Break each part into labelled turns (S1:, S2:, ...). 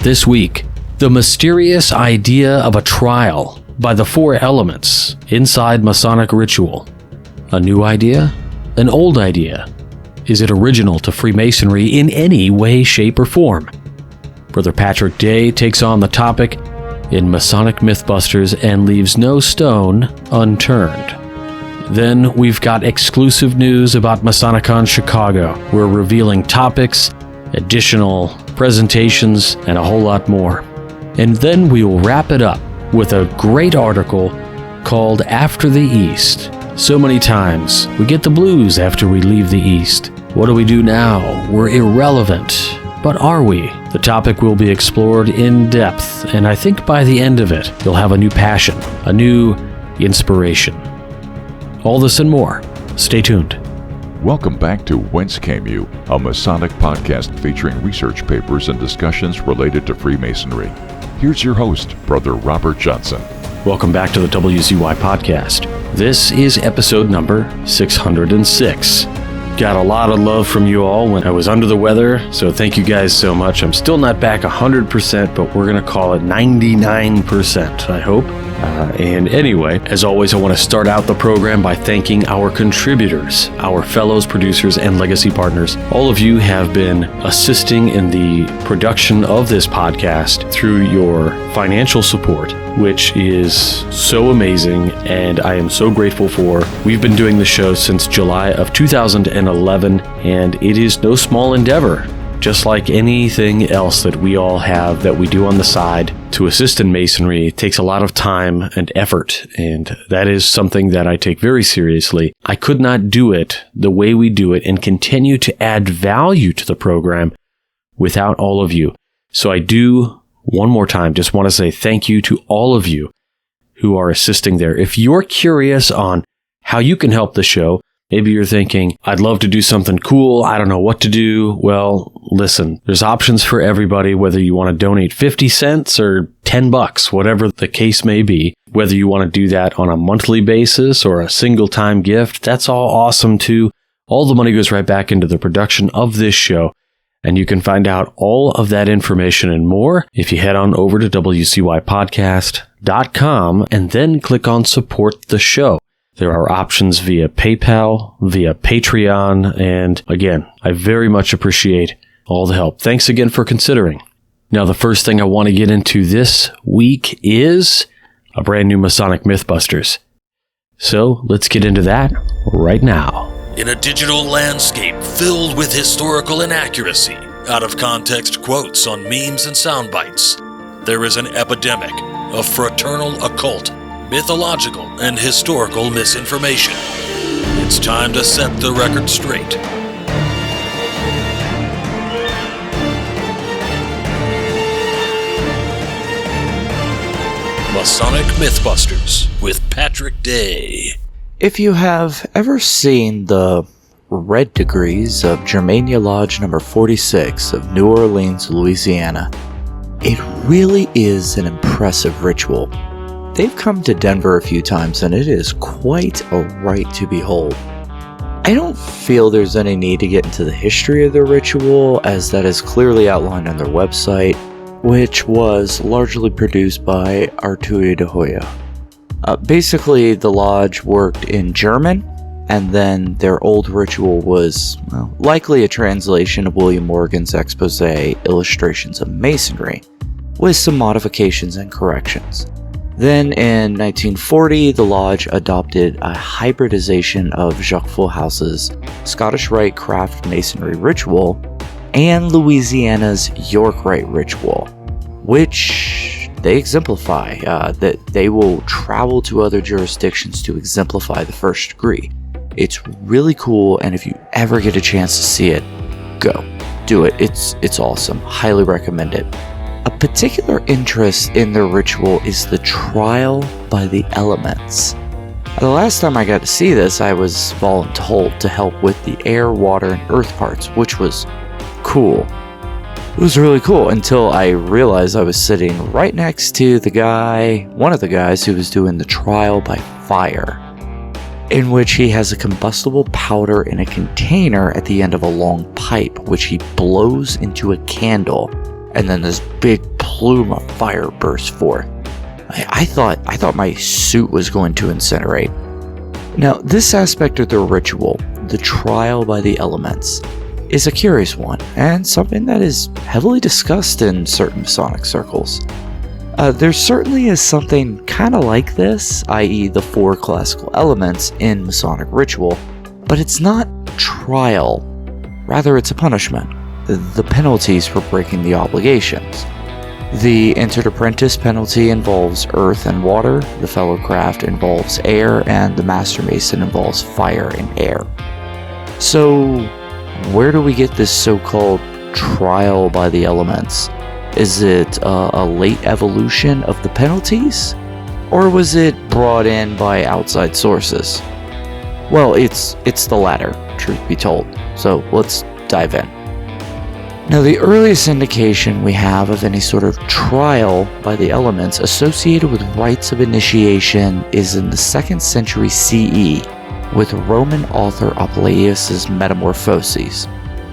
S1: This week, the mysterious idea of a trial by the four elements inside Masonic ritual. A new idea? An old idea? Is it original to Freemasonry in any way, shape, or form? Brother Patrick Day takes on the topic in Masonic Mythbusters and leaves no stone unturned. Then we've got exclusive news about Masonicon Chicago. We're revealing topics, additional presentations, and a whole lot more. And then we will wrap it up with a great article called After the East. So many times we get the blues after we leave the East. What do we do now? We're irrelevant. But are we? The topic will be explored in depth, and I think by the end of it, you'll have a new passion, a new inspiration. All this and more. Stay tuned.
S2: Welcome back to Whence Came You, a Masonic podcast featuring research papers and discussions related to Freemasonry. Here's your host, Brother Robert Johnson.
S1: Welcome back to the WZY podcast. This is episode number 606. Got a lot of love from you all when I was under the weather, so thank you guys so much. I'm still not back 100%, but we're going to call it 99%, I hope. And anyway, as always, I want to start out the program by thanking our contributors, our fellows, producers, and legacy partners. All of you have been assisting in the production of this podcast through your financial support, which is so amazing, and I am so grateful for. We've been doing the show since July of 2011, and it is no small endeavor. Just like anything else that we all have that we do on the side to assist in Masonry, it takes a lot of time and effort, and that is something that I take very seriously. I could not do it the way we do it and continue to add value to the program without all of you. So I do, one more time, just want to say thank you to all of you who are assisting there. If you're curious on how you can help the show, maybe you're thinking, I'd love to do something cool, I don't know what to do. Well, listen, there's options for everybody, whether you want to donate 50 cents or $10, whatever the case may be. Whether you want to do that on a monthly basis or a single-time gift, that's all awesome too. All the money goes right back into the production of this show. And you can find out all of that information and more if you head on over to wcypodcast.com and then click on Support the Show. There are options via PayPal, via Patreon, and again, I very much appreciate all the help. Thanks again for considering. Now, the first thing I want to get into this week is a brand new Masonic Mythbusters. So, let's get into that right now.
S3: In a digital landscape filled with historical inaccuracy, out-of-context quotes on memes and sound bites, there is an epidemic of fraternal occult, mythological, and historical misinformation. It's time to set the record straight. Masonic Mythbusters with Patrick Day.
S4: If you have ever seen the red degrees of Germania Lodge number 46 of New Orleans, Louisiana, it really is an impressive ritual. They've come to Denver a few times, and it is quite a rite to behold. I don't feel there's any need to get into the history of the ritual, as that is clearly outlined on their website, which was largely produced by Arturo de Hoya. Basically, the lodge worked in German, and then their old ritual was likely a translation of William Morgan's expose Illustrations of Masonry, with some modifications and corrections. Then in 1940, the lodge adopted a hybridization of Jacques Fullhouse's Scottish Rite Craft Masonry ritual and Louisiana's York Rite ritual, which they exemplify, that they will travel to other jurisdictions to exemplify the first degree. It's really cool, and if you ever get a chance to see it, go. Do it. It's awesome. Highly recommend it. A particular interest in the ritual is the trial by the elements. The last time I got to see this, I was voluntold to help with the air, water, and earth parts, which was cool. It was really cool until I realized I was sitting right next to one of the guys who was doing the trial by fire, in which he has a combustible powder in a container at the end of a long pipe, which he blows into a candle, and then this big plume of fire burst forth. I thought my suit was going to incinerate. Now, this aspect of the ritual, the trial by the elements, is a curious one, and something that is heavily discussed in certain Masonic circles. There certainly is something kind of like this, i.e. the 4 classical elements in Masonic ritual, but it's not trial. Rather, it's a punishment. The penalties for breaking the obligations. The entered apprentice penalty involves earth and water, the fellow craft involves air, and the master mason involves fire and air. So, where do we get this so-called trial by the elements? Is it a late evolution of the penalties? Or was it brought in by outside sources? Well, it's the latter, truth be told. So let's dive in. Now, the earliest indication we have of any sort of trial by the elements associated with rites of initiation is in the 2nd century CE with Roman author Apuleius' Metamorphoses,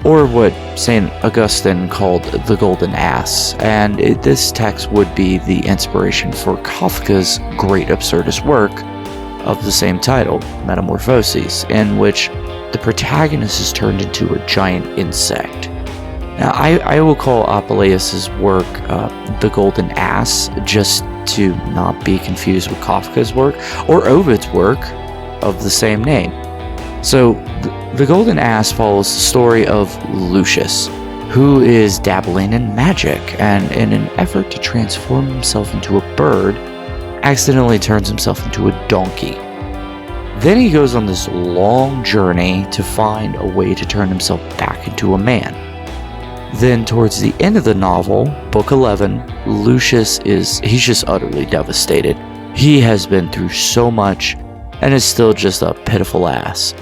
S4: or what St. Augustine called the Golden Ass, and this text would be the inspiration for Kafka's great absurdist work of the same title, Metamorphoses, in which the protagonist is turned into a giant insect. Now, I will call Apuleius' work the Golden Ass, just to not be confused with Kafka's work, or Ovid's work of the same name. So, the Golden Ass follows the story of Lucius, who is dabbling in magic, and in an effort to transform himself into a bird, accidentally turns himself into a donkey. Then he goes on this long journey to find a way to turn himself back into a man. Then towards the end of the novel, book 11, Lucius he's just utterly devastated. He has been through so much and is still just a pitiful ass.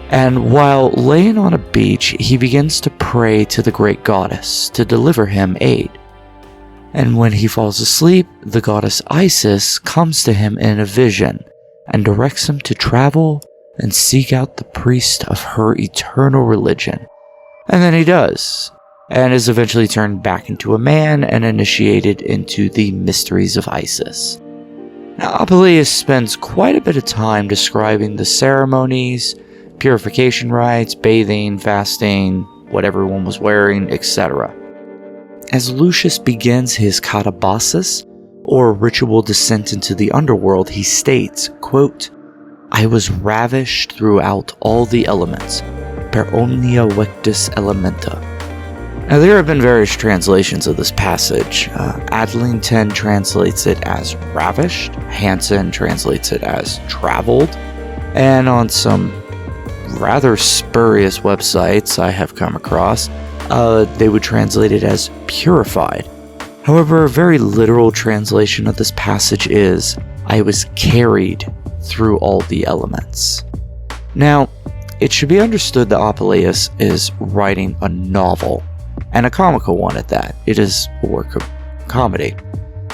S4: And while laying on a beach, he begins to pray to the great goddess to deliver him aid. And when he falls asleep, the goddess Isis comes to him in a vision and directs him to travel and seek out the priest of her eternal religion. And then he does, and is eventually turned back into a man and initiated into the mysteries of Isis. Now, Apuleius spends quite a bit of time describing the ceremonies, purification rites, bathing, fasting, what everyone was wearing, etc. As Lucius begins his katabasis, or ritual descent into the underworld, he states, quote, "I was ravished throughout all the elements, per omnia vectis elementa." Now, there have been various translations of this passage. Adlington translates it as ravished, Hansen translates it as traveled, and on some rather spurious websites I have come across, they would translate it as purified. However, a very literal translation of this passage is, "I was carried through all the elements." Now, it should be understood that Apuleius is writing a novel, and a comical one at that. It is a work of comedy.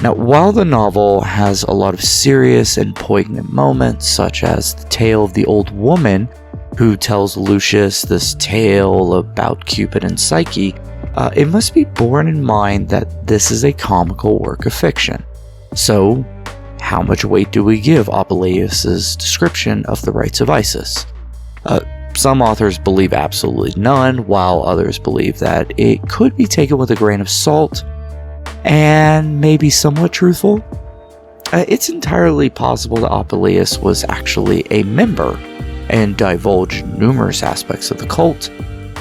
S4: Now, while the novel has a lot of serious and poignant moments, such as the tale of the old woman who tells Lucius this tale about Cupid and Psyche, it must be borne in mind that this is a comical work of fiction. So, how much weight do we give Apuleius' description of the rites of Isis? Some authors believe absolutely none, while others believe that it could be taken with a grain of salt and maybe somewhat truthful. It's entirely possible that Apuleius was actually a member and divulged numerous aspects of the cult,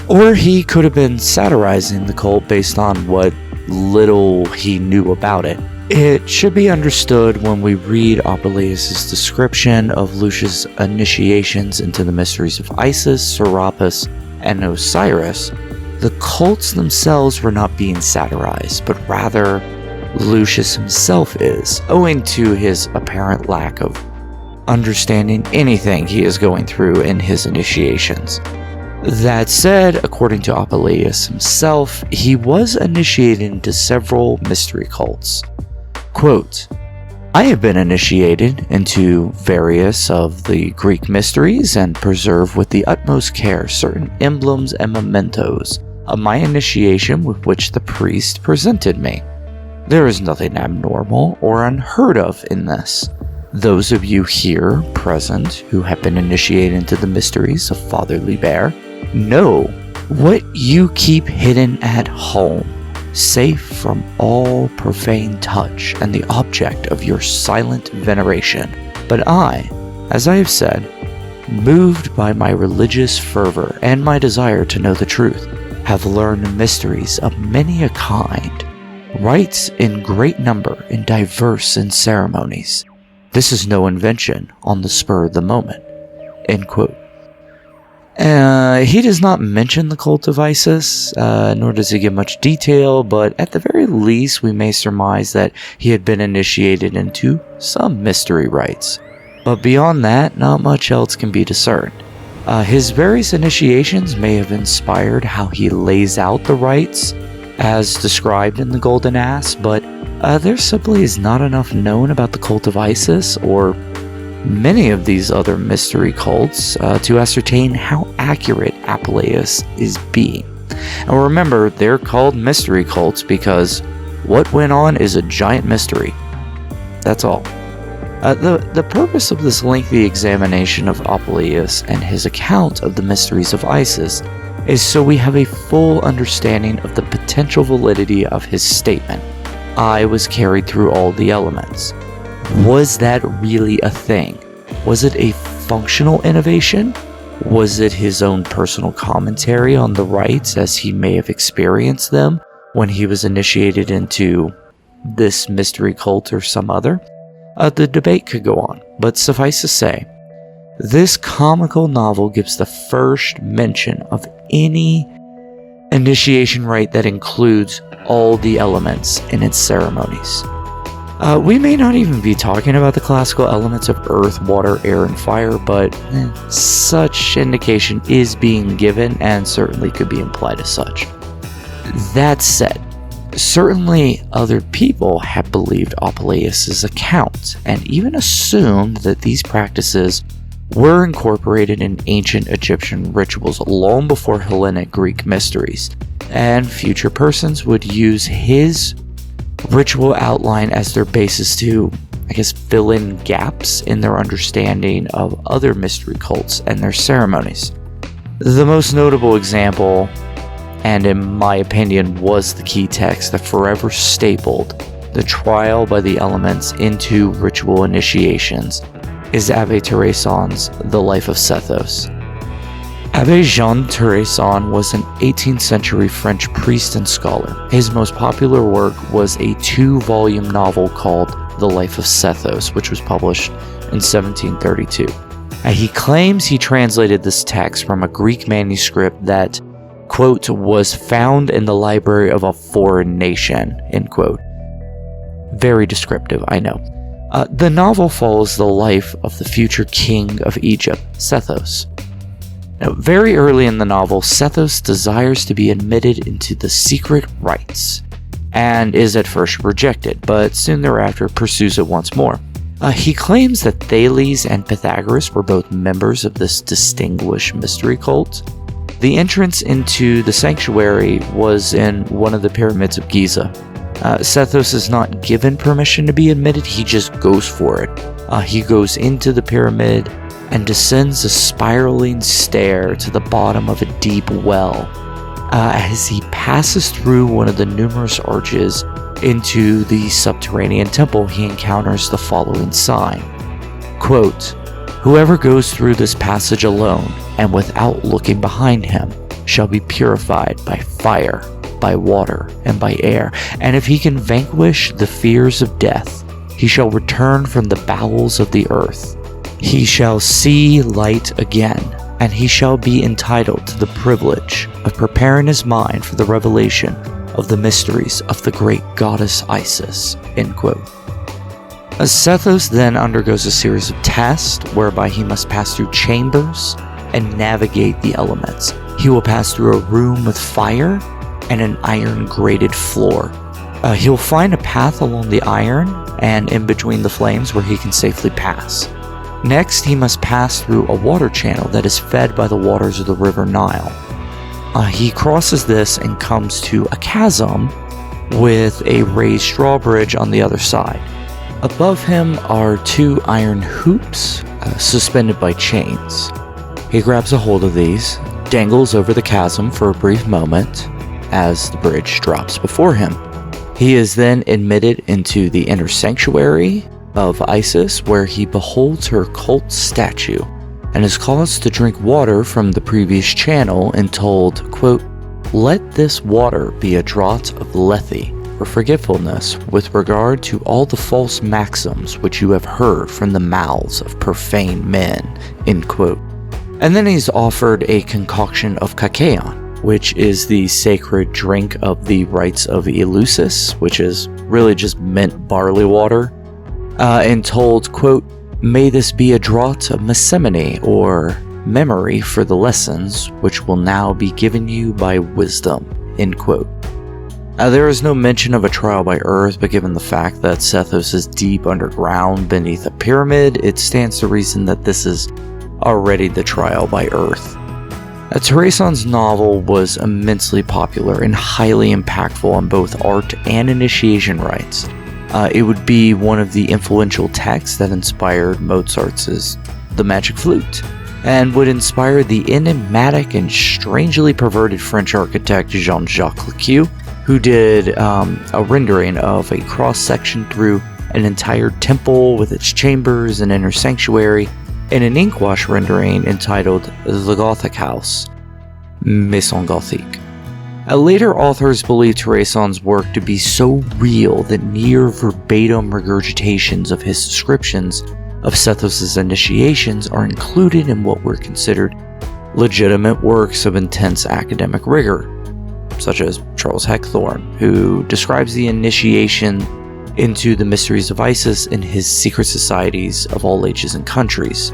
S4: or he could have been satirizing the cult based on what little he knew about it. It should be understood when we read Apuleius' description of Lucius' initiations into the mysteries of Isis, Serapis, and Osiris, the cults themselves were not being satirized, but rather Lucius himself is, owing to his apparent lack of understanding anything he is going through in his initiations. That said, according to Apuleius himself, he was initiated into several mystery cults. Quote, "I have been initiated into various of the Greek mysteries and preserve with the utmost care certain emblems and mementos of my initiation with which the priest presented me. There is nothing abnormal or unheard of in this. Those of you here present who have been initiated into the mysteries of Fatherly Bear know what you keep hidden at home, safe from all profane touch and the object of your silent veneration. But I, as I have said, moved by my religious fervor and my desire to know the truth, have learned mysteries of many a kind, rites in great number and diverse in ceremonies. This is no invention on the spur of the moment." End quote. He does not mention the cult of Isis, nor does he give much detail, but at the very least we may surmise that he had been initiated into some mystery rites. But beyond that, not much else can be discerned. His various initiations may have inspired how he lays out the rites, as described in the Golden Ass, but there simply is not enough known about the cult of Isis, or many of these other mystery cults, to ascertain how accurate Apuleius is being. And remember, they're called mystery cults because what went on is a giant mystery. That's all. The purpose of this lengthy examination of Apuleius and his account of the mysteries of Isis is so we have a full understanding of the potential validity of his statement. I was carried through all the elements. Was that really a thing? Was it a functional innovation? Was it his own personal commentary on the rites as he may have experienced them when he was initiated into this mystery cult or some other? The debate could go on, but suffice to say, this comical novel gives the first mention of any initiation rite that includes all the elements in its ceremonies. We may not even be talking about the classical elements of earth, water, air, and fire, but such indication is being given and certainly could be implied as such. That said, certainly other people have believed Apuleius' account and even assumed that these practices were incorporated in ancient Egyptian rituals long before Hellenic Greek mysteries, and future persons would use his ritual outline as their basis to, fill in gaps in their understanding of other mystery cults and their ceremonies. The most notable example, and in my opinion was the key text that forever stapled the trial by the elements into ritual initiations, is Abbé Terrasson's The Life of Sethos. Abbé Jean Terrasson was an 18th century French priest and scholar. His most popular work was a 2-volume novel called The Life of Sethos, which was published in 1732. He claims he translated this text from a Greek manuscript that, quote, was found in the library of a foreign nation, end quote. Very descriptive, I know. The novel follows the life of the future king of Egypt, Sethos. Now, very early in the novel, Sethos desires to be admitted into the secret rites, and is at first rejected, but soon thereafter pursues it once more. He claims that Thales and Pythagoras were both members of this distinguished mystery cult. The entrance into the sanctuary was in one of the pyramids of Giza. Sethos is not given permission to be admitted, he just goes for it. He goes into the pyramid and descends a spiraling stair to the bottom of a deep well. As he passes through one of the numerous arches into the subterranean temple, he encounters the following sign. Quote, "Whoever goes through this passage alone and without looking behind him shall be purified by fire, by water, and by air, and if he can vanquish the fears of death, he shall return from the bowels of the earth. He shall see light again, and he shall be entitled to the privilege of preparing his mind for the revelation of the mysteries of the great goddess Isis." End quote. Sethos then undergoes a series of tests whereby he must pass through chambers and navigate the elements. He will pass through a room with fire and an iron grated floor. He'll find a path along the iron and in between the flames where he can safely pass. Next, he must pass through a water channel that is fed by the waters of the river Nile. He crosses this and comes to a chasm with a raised drawbridge on the other side. Above him are 2 iron hoops suspended by chains. He grabs a hold of these, dangles over the chasm for a brief moment as the bridge drops before him. He is then admitted into the inner sanctuary of Isis, where he beholds her cult statue and is caused to drink water from the previous channel and told, quote, "Let this water be a draught of Lethe for forgetfulness with regard to all the false maxims which you have heard from the mouths of profane men," end quote. And then he's offered a concoction of Kakeon, which is the sacred drink of the rites of Eleusis, which is really just mint barley water, and told, quote, "May this be a draught of Messemene, or memory for the lessons which will now be given you by wisdom," end quote. There is no mention of a trial by earth, but given the fact that Sethos is deep underground beneath a pyramid, it stands to reason that this is already the trial by earth. Tereson's novel was immensely popular and highly impactful on both art and initiation rites. It would be one of the influential texts that inspired Mozart's The Magic Flute, and would inspire the enigmatic and strangely perverted French architect Jean-Jacques Lequeux, who did a rendering of a cross-section through an entire temple with its chambers and inner sanctuary, and an inkwash rendering entitled The Gothic House, Maison Gothique. Later authors believe Tereson's work to be so real that near verbatim regurgitations of his descriptions of Sethos' initiations are included in what were considered legitimate works of intense academic rigor, such as Charles Heckthorne, who describes the initiation into the mysteries of Isis in his secret societies of all ages and countries.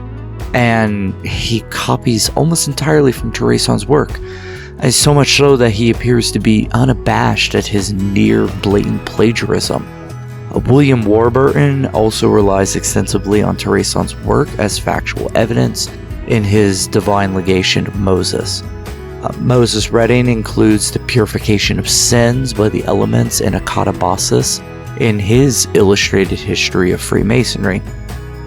S4: And he copies almost entirely from Tereson's work, so much so that he appears to be unabashed at his near blatant plagiarism. William Warburton also relies extensively on Tereson's work as factual evidence in his Divine Legation of Moses. Moses' Reading includes the purification of sins by the elements in Akatabasis in his illustrated history of Freemasonry.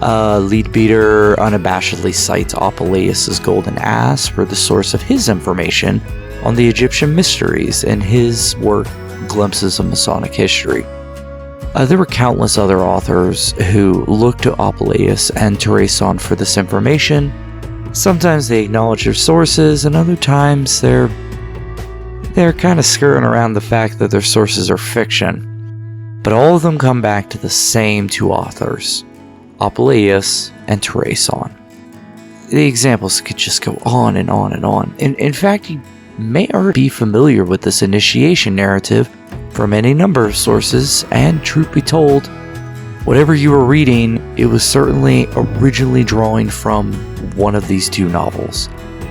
S4: Leadbeater unabashedly cites Apuleius' golden ass for the source of his information on the Egyptian mysteries in his work Glimpses of Masonic History. There were countless other authors who looked to Apuleius and Tereson for this information. Sometimes they acknowledge their sources, and other times they're kind of skirting around the fact that their sources are fiction. But all of them come back to the same 2 authors, Apuleius and Tereson. The examples could just go on and on and on. In fact, you may already be familiar with this initiation narrative from any number of sources, and truth be told, whatever you were reading, it was certainly originally drawing from one of these 2 novels.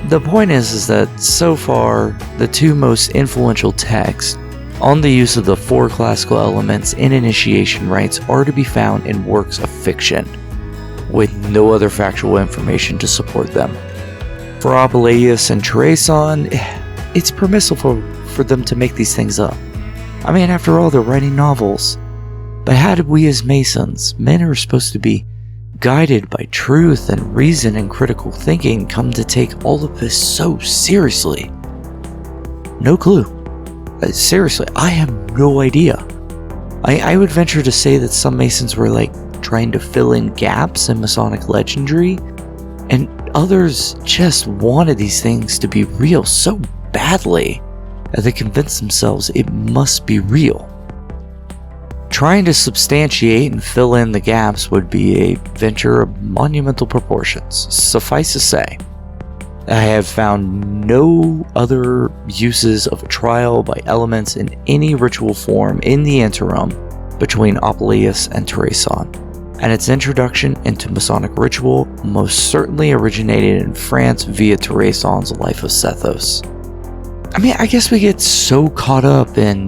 S4: The point is that so far, the 2 most influential texts on the use of the 4 classical elements in initiation rites are to be found in works of fiction, with no other factual information to support them. For Apuleius and Tereson, it's permissible for them to make these things up. I mean, after all, they're writing novels. But how did we as Masons, men who are supposed to be guided by truth and reason and critical thinking, come to take all of this so seriously? No clue. Seriously, I have no idea. I would venture to say that some Masons were trying to fill in gaps in Masonic legendary, and others just wanted these things to be real so badly that they convinced themselves it must be real. Trying to substantiate and fill in the gaps would be a venture of monumental proportions. Suffice to say, I have found no other uses of a trial by elements in any ritual form in the interim between Apuleius and Tereson, and its introduction into Masonic ritual most certainly originated in France via Tereson's Life of Sethos. I mean, I guess we get so caught up in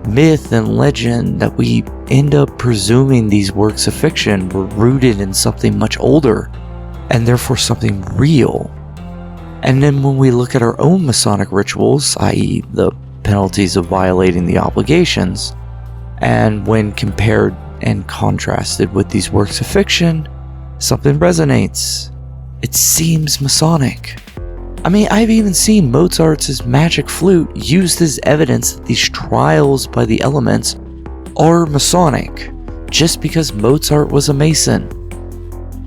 S4: myth and legend that we end up presuming these works of fiction were rooted in something much older, and therefore something real. And then when we look at our own Masonic rituals, i.e. the penalties of violating the obligations, And when compared and contrasted with these works of fiction, something resonates. It seems Masonic. I mean, I've even seen Mozart's magic flute used as evidence that these trials by the elements are Masonic, just because Mozart was a Mason.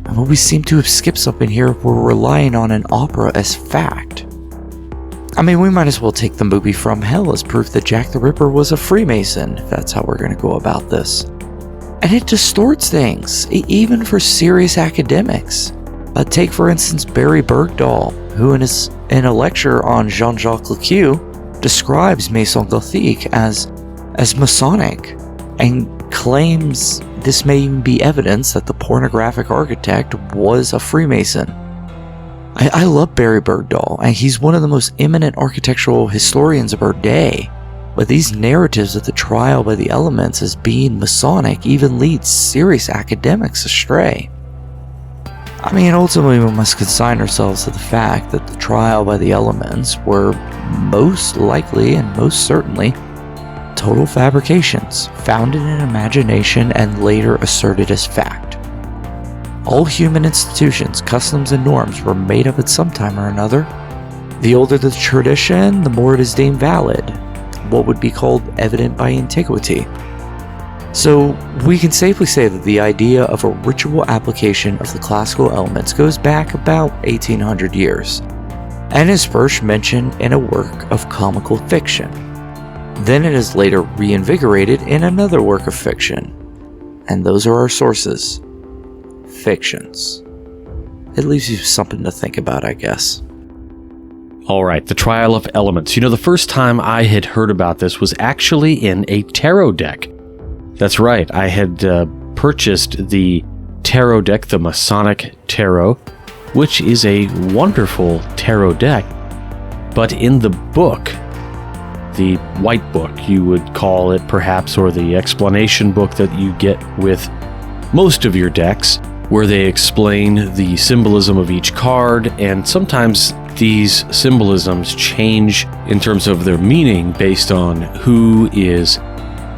S4: And we seem to have skipped something here if we're relying on an opera as fact. I mean, we might as well take the movie From Hell as proof that Jack the Ripper was a Freemason, if that's how we're going to go about this. And it distorts things, even for serious academics. Take, for instance, Barry Bergdahl, who in a lecture on Jean-Jacques Lequeux describes Maison Gothique as Masonic, and claims this may even be evidence that the pornographic architect was a Freemason. I love Barry Bergdahl, and he's one of the most eminent architectural historians of our day, but these narratives of the trial by the elements as being Masonic even lead serious academics astray. I mean, ultimately we must consign ourselves to the fact that the trial by the elements were most likely and most certainly total fabrications, founded in imagination and later asserted as fact. All human institutions, customs, and norms were made up at some time or another. The older the tradition, the more it is deemed valid, what would be called evident by antiquity. So we can safely say that the idea of a ritual application of the classical elements goes back about 1800 years, and is first mentioned in a work of comical fiction. Then it is later reinvigorated in another work of fiction, and those are our sources. Fictions. It leaves you something to think about, I guess.
S1: All right, the Trial of Elements. You know, the first time I had heard about this was actually in a tarot deck. That's right, I had purchased the tarot deck, the Masonic Tarot, which is a wonderful tarot deck. But in the book, the white book, you would call it perhaps, or the explanation book that you get with most of your decks, where they explain the symbolism of each card, and sometimes these symbolisms change in terms of their meaning based on who is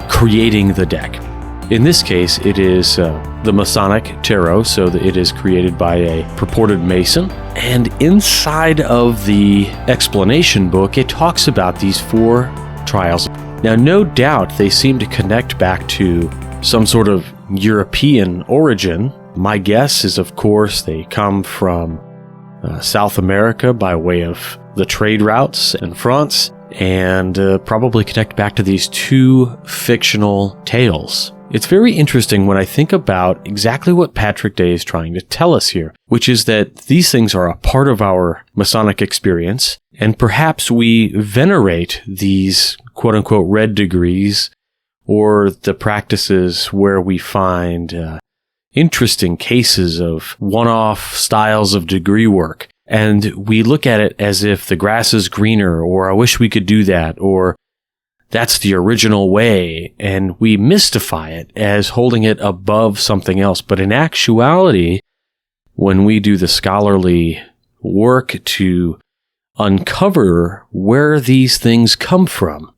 S1: creating the deck. In this case, it is the Masonic Tarot, so that it is created by a purported Mason. And inside of the explanation book, it talks about these 4 trials. Now, no doubt they seem to connect back to some sort of European origin. My guess is, of course, they come from South America by way of the trade routes in France, and probably connect back to these 2 fictional tales. It's very interesting when I think about exactly what Patrick Day is trying to tell us here, which is that these things are a part of our Masonic experience, and perhaps we venerate these quote-unquote red degrees, or the practices where we find interesting cases of one-off styles of degree work. And we look at it as if the grass is greener, or I wish we could do that, or that's the original way, and we mystify it as holding it above something else. But in actuality, when we do the scholarly work to uncover where these things come from,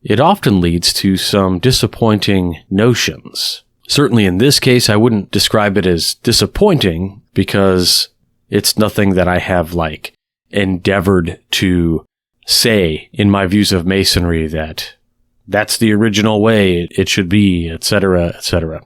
S1: it often leads to some disappointing notions. Certainly in this case, I wouldn't describe it as disappointing, because it's nothing that I have, endeavored to say in my views of Masonry that that's the original way it should be, etc., etc.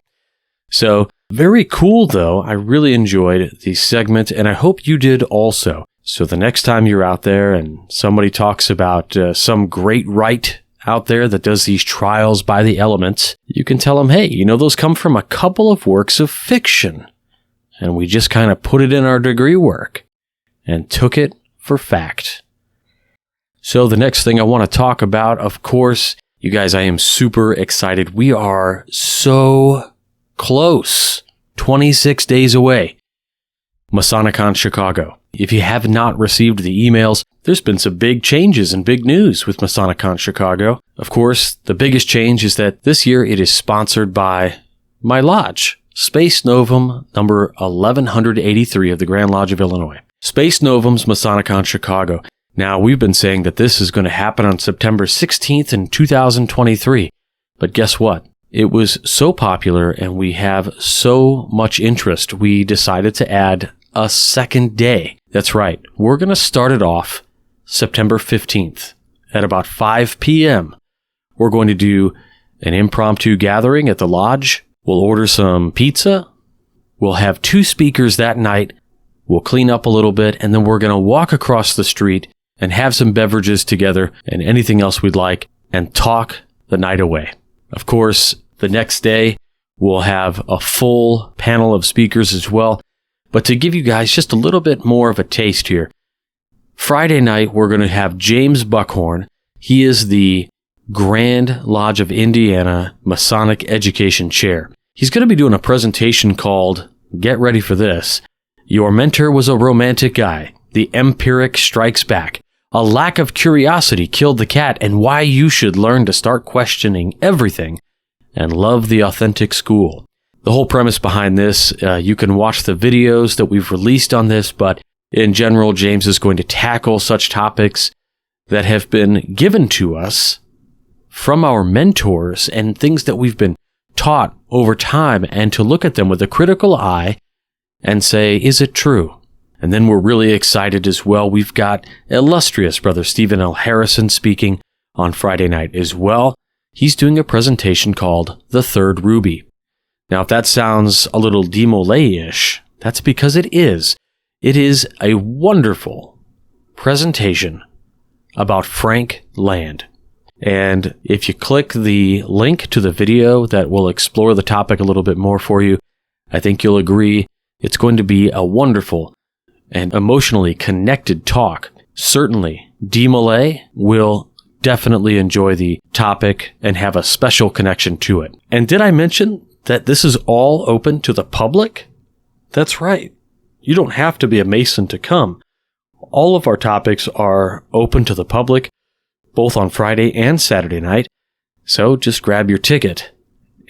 S1: So, very cool though. I really enjoyed the segment, and I hope you did also. So the next time you're out there and somebody talks about some great rite out there that does these trials by the elements, you can tell them, hey, those come from a couple of works of fiction, and we just kind of put it in our degree work and took it for fact. So the next thing I want to talk about, of course, you guys, I am super excited. We are so close. 26 days away. Masonicon Chicago. If you have not received the emails, there's been some big changes and big news with Masonicon Chicago. Of course, the biggest change is that this year it is sponsored by my lodge, Space Novum number 1183 of the Grand Lodge of Illinois. Space Novum's Masonicon Chicago. Now, we've been saying that this is going to happen on September 16th in 2023. But guess what? It was so popular and we have so much interest, we decided to add a second day. That's right. We're going to start it off September 15th at about 5 p.m. We're going to do an impromptu gathering at the lodge. We'll order some pizza. We'll have 2 speakers that night. We'll clean up a little bit, and then we're going to walk across the street and have some beverages together and anything else we'd like and talk the night away. Of course, the next day, we'll have a full panel of speakers as well. But to give you guys just a little bit more of a taste here, Friday night, we're going to have James Buckhorn. He is the Grand Lodge of Indiana Masonic Education Chair. He's going to be doing a presentation called, get ready for this, Your Mentor Was a Romantic Guy. The Empiric Strikes Back. A lack of curiosity killed the cat, and why you should learn to start questioning everything and love the authentic school. The whole premise behind this, you can watch the videos that we've released on this, but in general, James is going to tackle such topics that have been given to us from our mentors and things that we've been taught over time, and to look at them with a critical eye and say, is it true? And then we're really excited as well. We've got illustrious Brother Stephen L. Harrison speaking on Friday night as well. He's doing a presentation called The Third Ruby. Now, if that sounds a little demolay-ish, that's because it is. It is a wonderful presentation about Frank Land. And if you click the link to the video that will explore the topic a little bit more for you, I think you'll agree it's going to be a wonderful and emotionally connected talk. Certainly, Demolay will definitely enjoy the topic and have a special connection to it. And did I mention that this is all open to the public? That's right. You don't have to be a Mason to come. All of our topics are open to the public, both on Friday and Saturday night. So just grab your ticket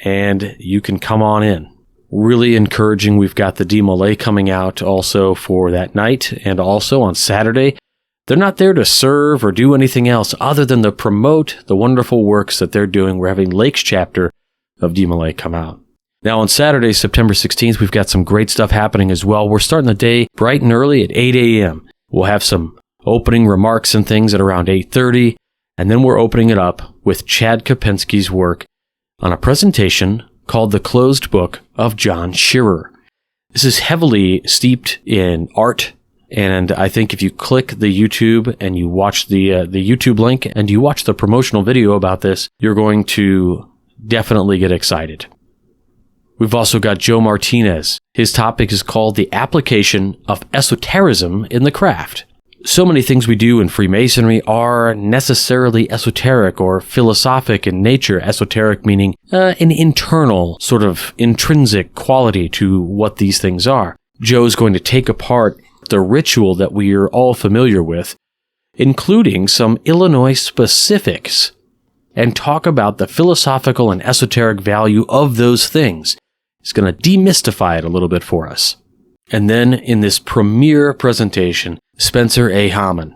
S1: and you can come on in. Really encouraging. We've got the Demolay coming out also for that night, and also on Saturday. They're not there to serve or do anything else other than to promote the wonderful works that they're doing. We're having Lakes chapter of Demolay come out. Now on Saturday, September 16th, we've got some great stuff happening as well. We're starting the day bright and early at 8 a.m. We'll have some opening remarks and things at around 8:30, and then we're opening it up with Chad Kopensky's work on a presentation called The Closed Book of John Shearer. This is heavily steeped in art, and I think if you click the YouTube and you watch the YouTube link and you watch the promotional video about this, you're going to definitely get excited. We've also got Joe Martinez. His topic is called The Application of Esotericism in the Craft. So many things we do in Freemasonry are necessarily esoteric or philosophic in nature. Esoteric meaning an internal, sort of intrinsic quality to what these things are. Joe's going to take apart the ritual that we are all familiar with, including some Illinois specifics, and talk about the philosophical and esoteric value of those things. He's going to demystify it a little bit for us. And then in this premiere presentation, Spencer A. Hamann,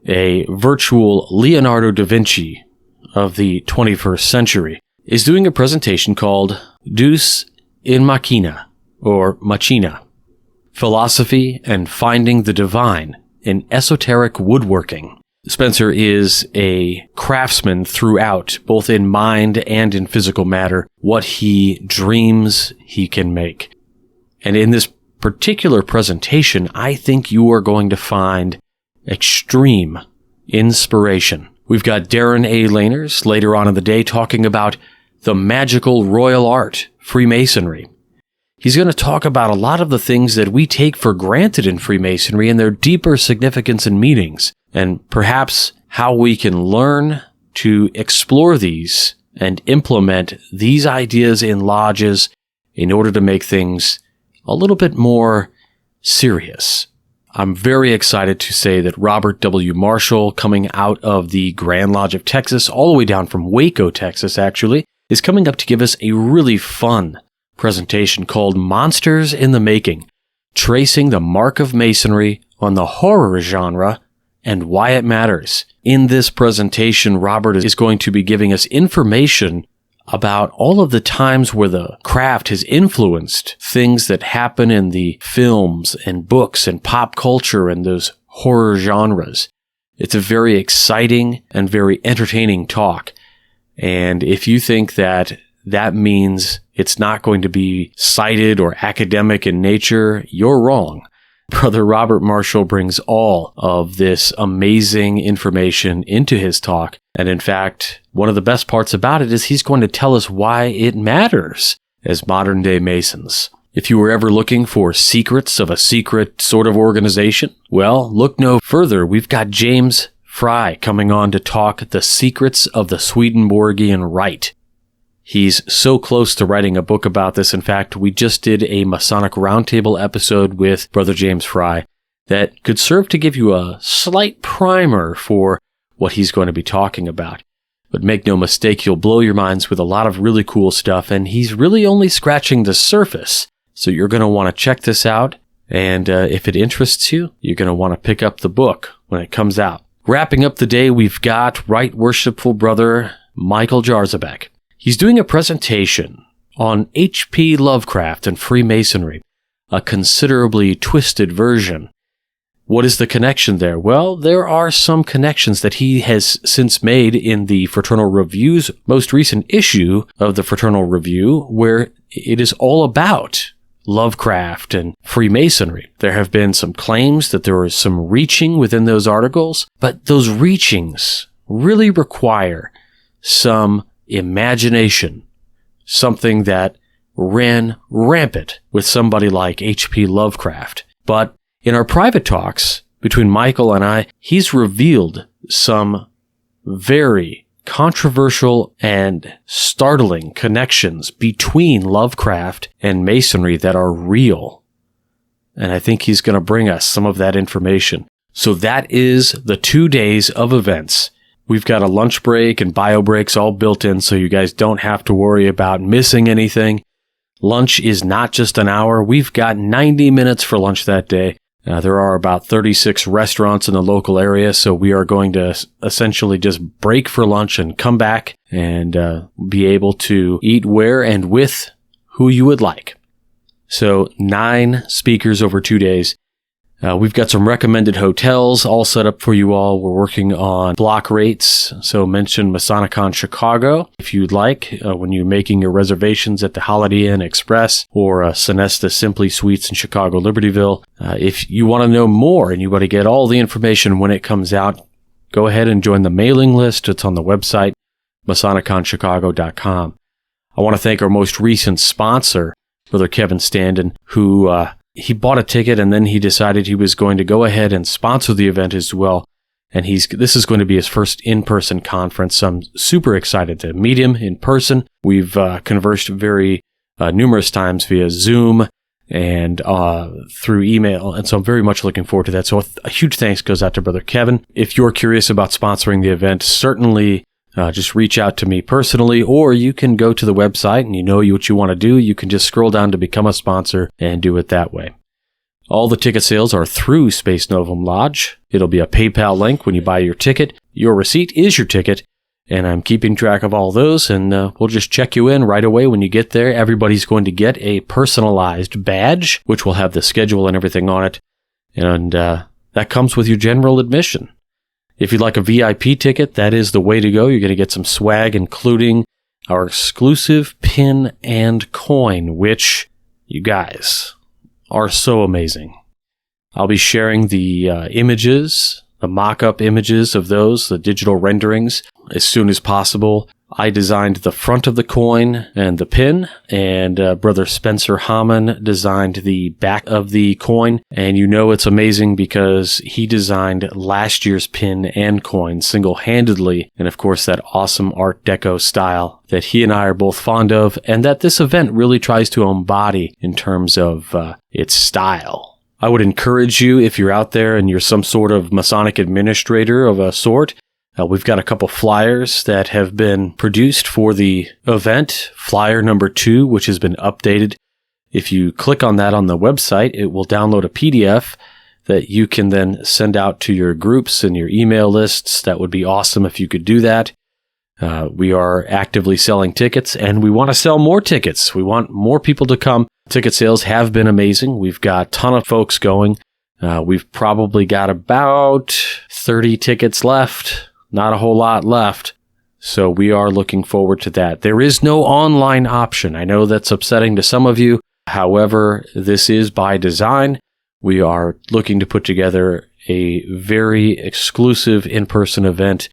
S1: a virtual Leonardo da Vinci of the 21st century, is doing a presentation called Deus in Machina, or Machina, Philosophy and Finding the Divine in Esoteric Woodworking. Spencer is a craftsman throughout, both in mind and in physical matter. What he dreams, he can make. And in this particular presentation, I think you are going to find extreme inspiration. We've got Darren A. Laners later on in the day talking about the magical royal art, Freemasonry. He's going to talk about a lot of the things that we take for granted in Freemasonry and their deeper significance and meanings, and perhaps how we can learn to explore these and implement these ideas in lodges in order to make things a little bit more serious. I'm very excited to say that Robert W. Marshall, coming out of the Grand Lodge of Texas, all the way down from Waco, Texas, actually, is coming up to give us a really fun presentation called Monsters in the Making, tracing the mark of Masonry on the horror genre and why it matters. In this presentation, Robert is going to be giving us information about all of the times where the craft has influenced things that happen in the films and books and pop culture and those horror genres. It's a very exciting and very entertaining talk. And if you think that that means it's not going to be cited or academic in nature, you're wrong. Brother Robert Marshall brings all of this amazing information into his talk. And in fact, one of the best parts about it is he's going to tell us why it matters as modern day Masons. If you were ever looking for secrets of a secret sort of organization, well, look no further. We've got James Fry coming on to talk the secrets of the Swedenborgian Rite. He's so close to writing a book about this. In fact, we just did a Masonic Roundtable episode with Brother James Fry that could serve to give you a slight primer for what he's going to be talking about. But make no mistake, he'll blow your minds with a lot of really cool stuff, and he's really only scratching the surface. So you're going to want to check this out, and if it interests you, you're going to want to pick up the book when it comes out. Wrapping up the day, we've got Right Worshipful Brother Michael Jarzabek. He's doing a presentation on H.P. Lovecraft and Freemasonry, a considerably twisted version. What is the connection there? Well, there are some connections that he has since made in the Fraternal Review's most recent issue of the Fraternal Review, where it is all about Lovecraft and Freemasonry. There have been some claims that there was some reaching within those articles, but those reachings really require some imagination, something that ran rampant with somebody like H.P. Lovecraft. But in our private talks between Michael and I, he's revealed some very controversial and startling connections between Lovecraft and Masonry that are real. And I think he's going to bring us some of that information. So that is the 2 days of events. We've got a lunch break and bio breaks all built in, so you guys don't have to worry about missing anything. Lunch is not just an hour. We've got 90 minutes for lunch that day. There are about 36 restaurants in the local area, so we are going to essentially just break for lunch and come back and be able to eat where and with who you would like. So 9 speakers over 2 days. We've got some recommended hotels all set up for you all. We're working on block rates. So mention Masonicon Chicago if you'd like when you're making your reservations at the Holiday Inn Express or Sonesta Simply Suites in Chicago, Libertyville. If you want to know more and you want to get all the information when it comes out, go ahead and join the mailing list. It's on the website, MasoniconChicago.com. I want to thank our most recent sponsor, Brother Kevin Standen, who he bought a ticket and then he decided he was going to go ahead and sponsor the event as well. And this is going to be his first in-person conference. I'm super excited to meet him in person. We've conversed very numerous times via Zoom and through email. And so I'm very much looking forward to that. So a huge thanks goes out to Brother Kevin. If you're curious about sponsoring the event, certainly just reach out to me personally, or you can go to the website and you know what you want to do. You can just scroll down to become a sponsor and do it that way. All the ticket sales are through Space Novum Lodge. It'll be a PayPal link when you buy your ticket. Your receipt is your ticket, and I'm keeping track of all those, and we'll just check you in right away when you get there. Everybody's going to get a personalized badge, which will have the schedule and everything on it, and that comes with your general admission. If you'd like a VIP ticket, that is the way to go. You're going to get some swag, including our exclusive pin and coin, which, you guys, are so amazing. I'll be sharing the images, the mock-up images of those, the digital renderings, as soon as possible. I designed the front of the coin and the pin, and Brother Spencer Hamann designed the back of the coin. And you know it's amazing because he designed last year's pin and coin single-handedly, and of course that awesome Art Deco style that he and I are both fond of, and that this event really tries to embody in terms of its style. I would encourage you, if you're out there and you're some sort of Masonic administrator of a sort, we've got a couple flyers that have been produced for the event. Flyer number 2, which has been updated. If you click on that on the website, it will download a PDF that you can then send out to your groups and your email lists. That would be awesome if you could do that. We are actively selling tickets, and we want to sell more tickets. We want more people to come. Ticket sales have been amazing. We've got a ton of folks going. We've probably got about 30 tickets left, not a whole lot left. So we are looking forward to that. There is no online option. I know that's upsetting to some of you. However, this is by design. We are looking to put together a very exclusive in-person event,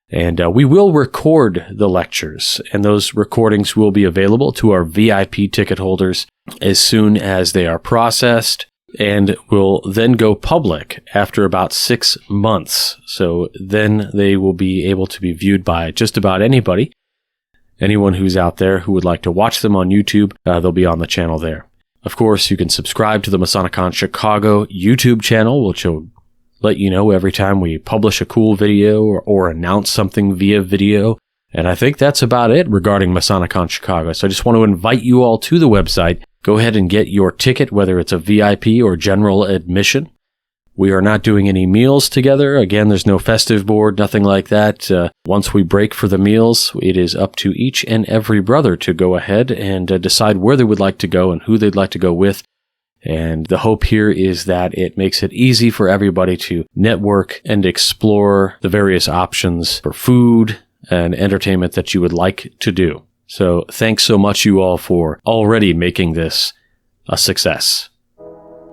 S1: and we will record the lectures, and those recordings will be available to our VIP ticket holders as soon as they are processed, and will then go public after about 6 months. So then they will be able to be viewed by just about anybody. Anyone who's out there who would like to watch them on YouTube, they'll be on the channel there. Of course, you can subscribe to the MasoniCon Chicago YouTube channel, which will let you know every time we publish a cool video or announce something via video. And I think that's about it regarding MasoniCon Chicago. So I just want to invite you all to the website. Go ahead and get your ticket, whether it's a VIP or general admission. We are not doing any meals together. Again, there's no festive board, nothing like that. Once we break for the meals, it is up to each and every brother to go ahead and decide where they would like to go and who they'd like to go with. And the hope here is that it makes it easy for everybody to network and explore the various options for food and entertainment that you would like to do. So thanks so much, you all, for already making this a success.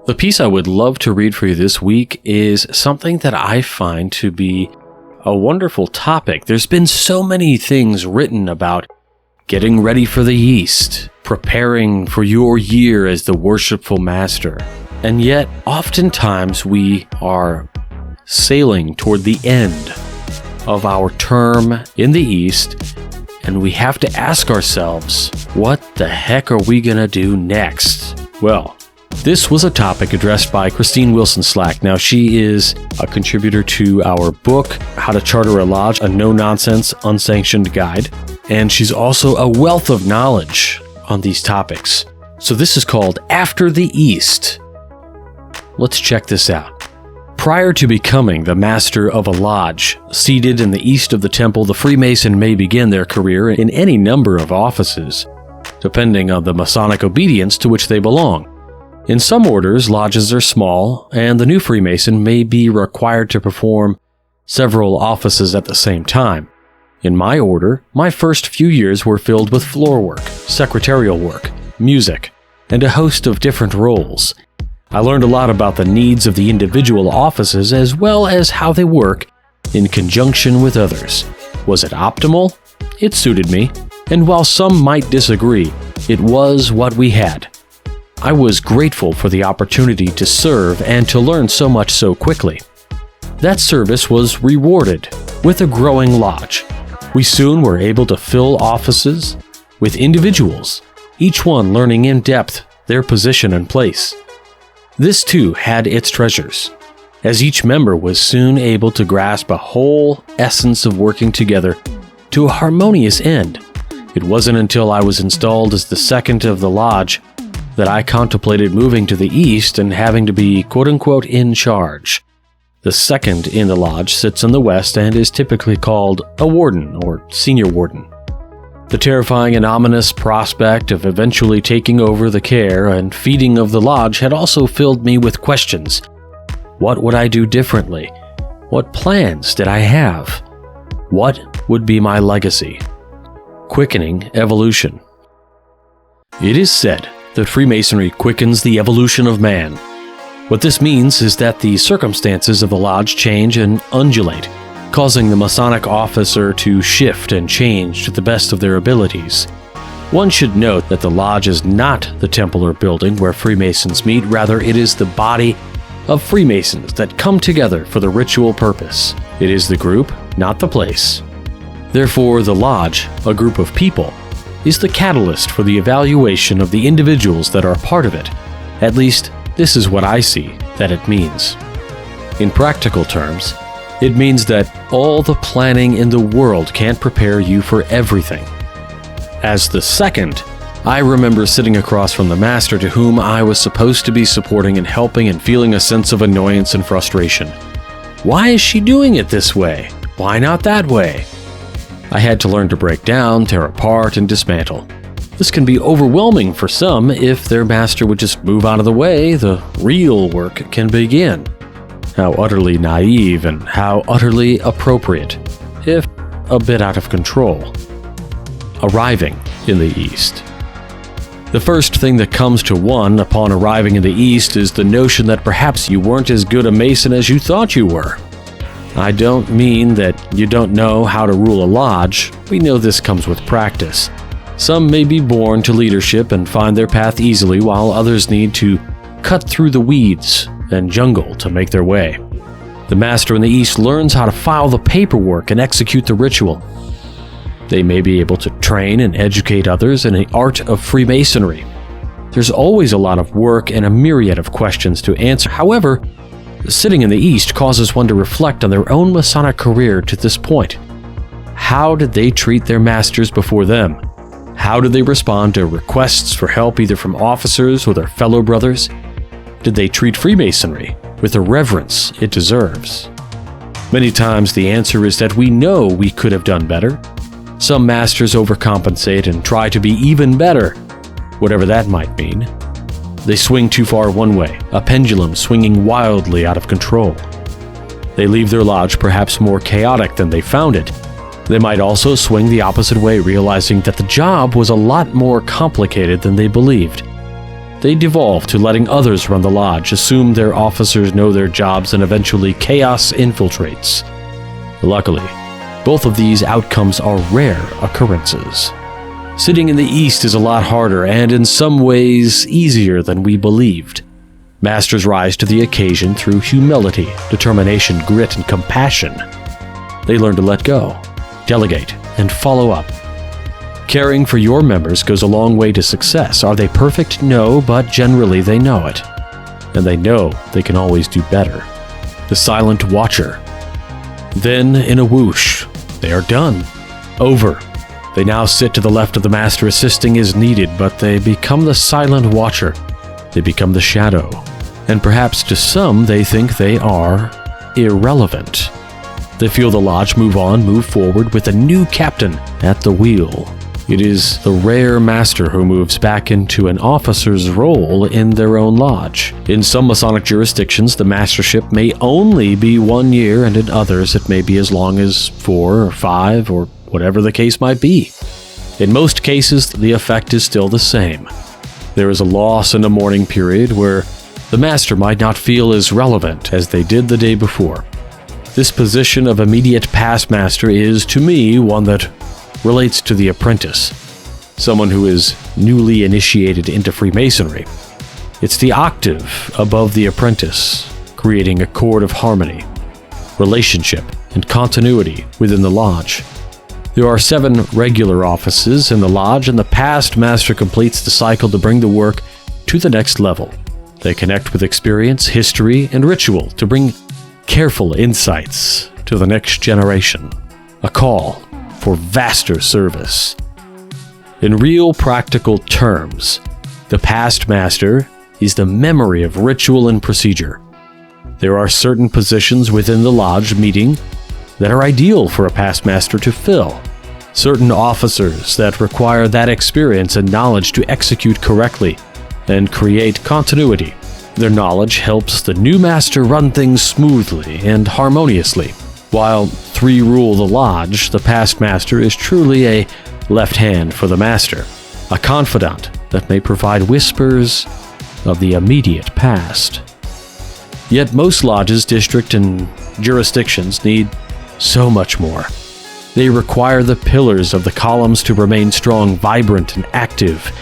S1: The piece I would love to read for you this week is something that I find to be a wonderful topic. There's been so many things written about getting ready for the East, preparing for your year as the worshipful master. And yet, oftentimes we are sailing toward the end of our term in the East, and we have to ask ourselves, what the heck are we gonna do next? Well, this was a topic addressed by Christine Wilson Slack. Now, she is a contributor to our book, How to Charter a Lodge, a no-nonsense, unsanctioned guide. And she's also a wealth of knowledge on these topics. So this is called After the East. Let's check this out. Prior to becoming the master of a lodge, seated in the east of the temple, the Freemason may begin their career in any number of offices, depending on the Masonic obedience to which they belong. In some orders, lodges are small, and the new Freemason may be required to perform several offices at the same time. In my order, my first few years were filled with floor work, secretarial work, music, and a host of different roles. I learned a lot about the needs of the individual offices as well as how they work in conjunction with others. Was it optimal? It suited me, and while some might disagree, it was what we had. I was grateful for the opportunity to serve and to learn so much so quickly. That service was rewarded with a growing lodge. We soon were able to fill offices with individuals, each one learning in depth their position and place. This too had its treasures, as each member was soon able to grasp a whole essence of working together to a harmonious end. It wasn't until I was installed as the second of the lodge that I contemplated moving to the east and having to be quote-unquote in charge. The second in the lodge sits in the west and is typically called a warden or senior warden. The terrifying and ominous prospect of eventually taking over the care and feeding of the lodge had also filled me with questions. What would I do differently? What plans did I have? What would be my legacy? Quickening evolution. It is said that Freemasonry quickens the evolution of man. What this means is that the circumstances of the lodge change and undulate, causing the Masonic officer to shift and change to the best of their abilities. One should note that the lodge is not the temple or building where Freemasons meet, rather it is the body of Freemasons that come together for the ritual purpose. It is the group, not the place. Therefore, the lodge, a group of people, is the catalyst for the evaluation of the individuals that are part of it. At least, this is what I see that it means. In practical terms, it means that all the planning in the world can't prepare you for everything. As the second, I remember sitting across from the master to whom I was supposed to be supporting and helping and feeling a sense of annoyance and frustration. Why is she doing it this way? Why not that way? I had to learn to break down, tear apart, and dismantle. This can be overwhelming for some. If their master would just move out of the way, the real work can begin. How utterly naive and how utterly appropriate, if a bit out of control. Arriving in the East. The first thing that comes to one upon arriving in the East is the notion that perhaps you weren't as good a Mason as you thought you were. I don't mean that you don't know how to rule a lodge. We know this comes with practice. Some may be born to leadership and find their path easily, while others need to cut through the weeds and jungle to make their way. The master in the East learns how to file the paperwork and execute the ritual. They may be able to train and educate others in the art of Freemasonry. There's always a lot of work and a myriad of questions to answer. However, sitting in the East causes one to reflect on their own Masonic career to this point. How did they treat their masters before them? How did they respond to requests for help either from officers or their fellow brothers? Did they treat Freemasonry with the reverence it deserves? Many times the answer is that we know we could have done better. Some masters overcompensate and try to be even better, whatever that might mean. They swing too far one way, a pendulum swinging wildly out of control. They leave their lodge perhaps more chaotic than they found it. They might also swing the opposite way, realizing that the job was a lot more complicated than they believed. They devolve to letting others run the lodge, assume their officers know their jobs, and eventually chaos infiltrates. Luckily, both of these outcomes are rare occurrences. Sitting in the East is a lot harder and in some ways easier than we believed. Masters rise to the occasion through humility, determination, grit, and compassion. They learn to let go, delegate, and follow up. Caring for your members goes a long way to success. Are they perfect? No, but generally they know it. And they know they can always do better. The silent watcher. Then, in a whoosh, they are done. Over. They now sit to the left of the master, assisting as needed, but they become the silent watcher. They become the shadow. And perhaps to some, they think they are irrelevant. They feel the lodge move forward with a new captain at the wheel. It is the rare master who moves back into an officer's role in their own lodge. In some Masonic jurisdictions, the mastership may only be 1 year, and in others it may be as long as 4 or 5 or whatever the case might be. In most cases, the effect is still the same. There is a loss in a mourning period where the master might not feel as relevant as they did the day before. This position of immediate past master is, to me, one that relates to the apprentice, someone who is newly initiated into Freemasonry. It's the octave above the apprentice, creating a chord of harmony, relationship, and continuity within the lodge. There are 7 regular offices in the lodge, and the past master completes the cycle to bring the work to the next level. They connect with experience, history, and ritual to bring careful insights to the next generation. A call for vaster service. In real practical terms, the past master is the memory of ritual and procedure. There are certain positions within the lodge meeting that are ideal for a past master to fill. Certain officers that require that experience and knowledge to execute correctly and create continuity. Their knowledge helps the new master run things smoothly and harmoniously. While 3 rule the lodge, the past master is truly a left hand for the master, a confidant that may provide whispers of the immediate past. Yet most lodges, district, and jurisdictions need so much more. They require the pillars of the columns to remain strong, vibrant, and active.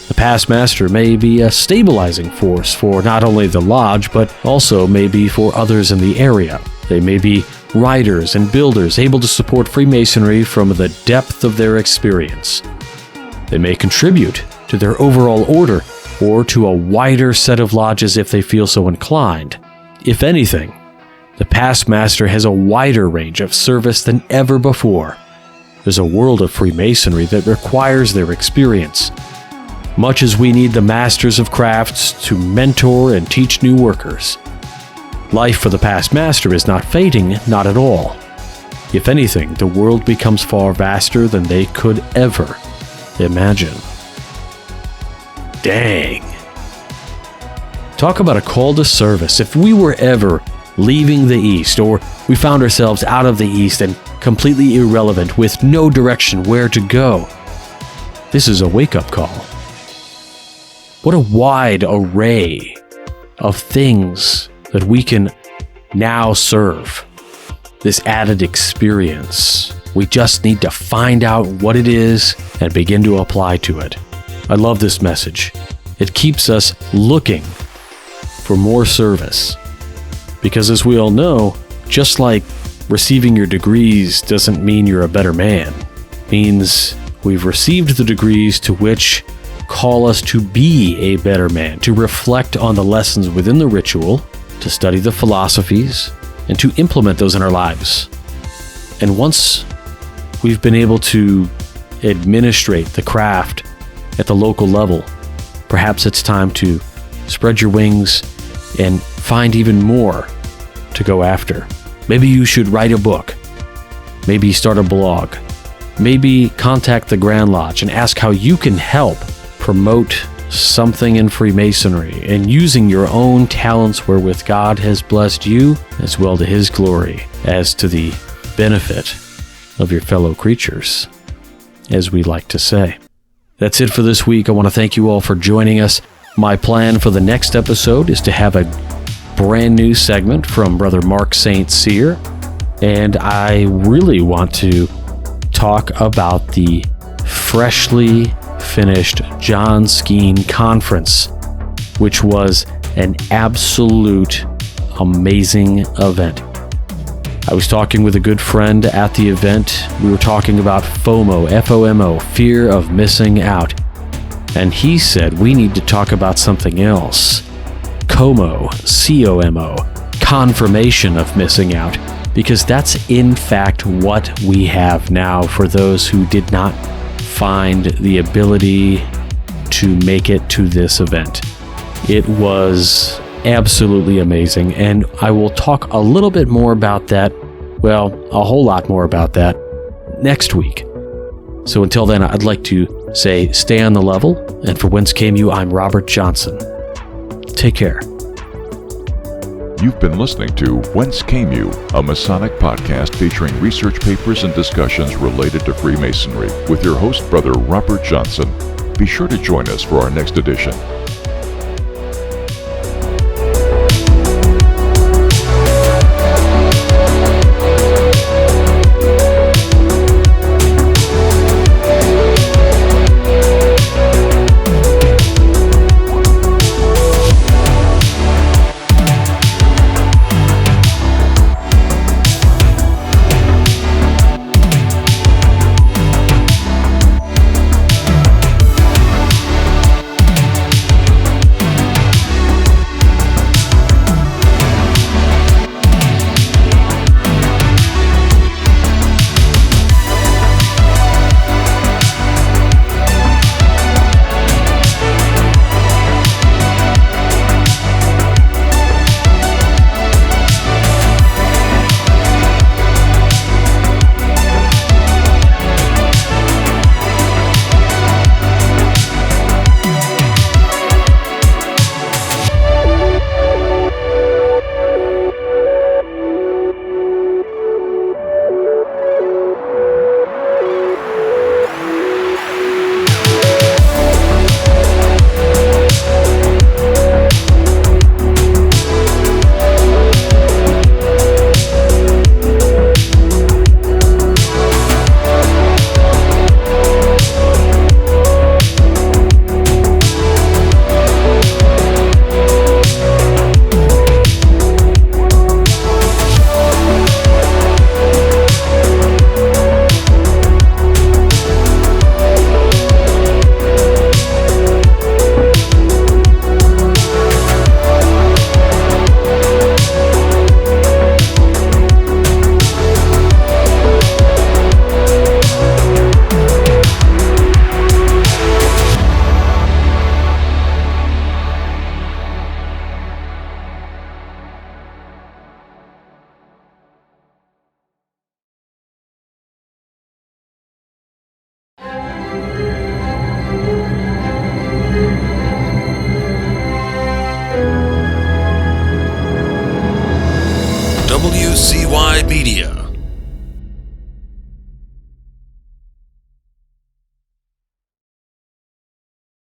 S1: The past master may be a stabilizing force for not only the lodge, but also may be for others in the area. They may be writers and builders able to support Freemasonry from the depth of their experience. They may contribute to their overall order or to a wider set of lodges if they feel so inclined. If anything, the past master has a wider range of service than ever before. There's a world of Freemasonry that requires their experience. Much as we need the masters of crafts to mentor and teach new workers. Life for the past master is not fading, not at all. If anything, the world becomes far vaster than they could ever imagine. Dang. Talk about a call to service. If we were ever leaving the East, or we found ourselves out of the East and completely irrelevant with no direction where to go, this is a wake-up call. What a wide array of things that we can now serve. This added experience. We just need to find out what it is and begin to apply to it. I love this message. It keeps us looking for more service. Because as we all know, just like receiving your degrees doesn't mean you're a better man. It means we've received the degrees to which call us to be a better man, to reflect on the lessons within the ritual, to study the philosophies, and to implement those in our lives. And once we've been able to administrate the craft at the local level, perhaps it's time to spread your wings and find even more to go after. Maybe you should write a book. Maybe start a blog. Maybe contact the Grand Lodge and ask how you can help promote something in Freemasonry and using your own talents wherewith God has blessed you as well to His glory as to the benefit of your fellow creatures, as we like to say. That's it for this week. I want to thank you all for joining us. My plan for the next episode is to have a brand new segment from Brother Mark St. Cyr, and I really want to talk about the freshly finished John Skeen Conference, which was an absolute amazing event. I was talking with a good friend at the event. We were talking about FOMO, F-O-M-O, fear of missing out. And he said we need to talk about something else. COMO, C-O-M-O, confirmation of missing out, because that's in fact what we have now for those who did not find the ability to make it to this event. It was absolutely amazing, and I will talk a little bit more about that, well, a whole lot more about that next week. So until then, I'd like to say stay on the level, and for Whence Came You, I'm Robert Johnson. Take care.
S2: You've been listening to Whence Came You, a Masonic podcast featuring research papers and discussions related to Freemasonry with your host, Brother Robert Johnson. Be sure to join us for our next edition.
S3: WCY Media.